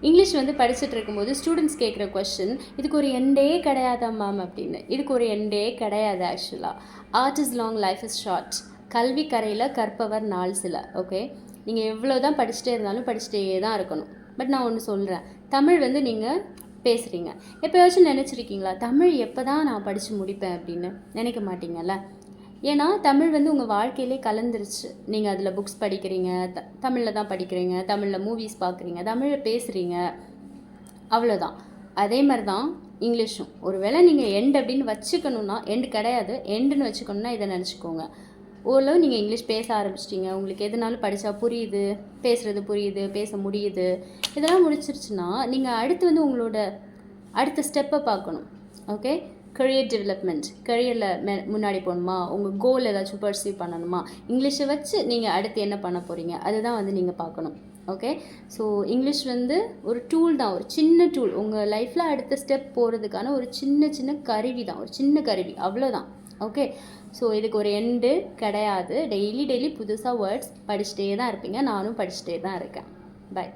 English வந்து படிச்சுட்டு இருக்கும்போது ஸ்டூடெண்ட்ஸ் கேட்குற கொஸ்டின், இதுக்கு ஒரு எண்டே கிடையாதா மேம் அப்படின்னு. இதுக்கு ஒரு எண்டே கிடையாது ஆக்சுவலாக. Art is long, life is short. கல்வி கரையில் கற்பவர் நாள் சில. ஓகே, நீங்கள் எவ்வளோ தான் படிச்சுட்டே இருந்தாலும் படிச்சுட்டே தான் இருக்கணும். பட் நான் ஒன்று சொல்கிறேன், தமிழ் வந்து நீங்கள் பேசுகிறீங்க, எப்போயாச்சும் நினச்சிருக்கீங்களா தமிழ் எப்போ தான் நான் படித்து முடிப்பேன் அப்படின்னு? நினைக்க மாட்டீங்கல்ல. ஏன்னா தமிழ் வந்து உங்கள் வாழ்க்கையிலே கலந்துருச்சு. நீங்கள் அதில் புக்ஸ் படிக்கிறீங்க, தமிழில் தான் படிக்கிறீங்க, தமிழில் மூவிஸ் பார்க்குறீங்க, தமிழில் பேசுகிறீங்க, அவ்வளோதான். அதே மாதிரி தான் இங்கிலீஷும். ஒரு வேளை நீங்கள் எண்ட் அப்படின்னு வச்சுக்கணுன்னா, எண்டு கிடையாது, எண்டுன்னு வச்சுக்கணுன்னா இதை நினச்சிக்கோங்க. ஓரளவு நீங்கள் இங்கிலீஷ் பேச ஆரம்பிச்சிட்டிங்க, உங்களுக்கு எதுனாலும் படித்தா புரியுது, பேசுகிறது புரியுது, பேச முடியுது, இதெல்லாம் முடிச்சிருச்சுன்னா நீங்கள் அடுத்து வந்து உங்களோட அடுத்த ஸ்டெப்பை பார்க்கணும். ஓகே, கரியர் டெவலப்மெண்ட், கரியரில் முன்னாடி போகணுமா, உங்கள் கோல் ஏதாச்சும் பர்சீவ் பண்ணணுமா, இங்கிலீஷை வச்சு நீங்கள் அடுத்து என்ன பண்ண போகிறீங்க, அதுதான் வந்து நீங்கள் பார்க்கணும். ஓகே, ஸோ இங்கிலீஷ் வந்து ஒரு டூல் தான், ஒரு சின்ன டூல். உங்கள் லைஃப்பில் அடுத்த ஸ்டெப் போகிறதுக்கான ஒரு சின்ன கருவி தான், ஒரு சின்ன கருவி, அவ்வளோதான். ஓகே, ஸோ இதுக்கு ஒரு எண்டு கிடையாது. டெய்லி புதுசாக வேர்ட்ஸ் படிச்சுட்டே தான் இருப்பீங்க. நானும் படிச்சுட்டே தான் இருக்கேன். பை.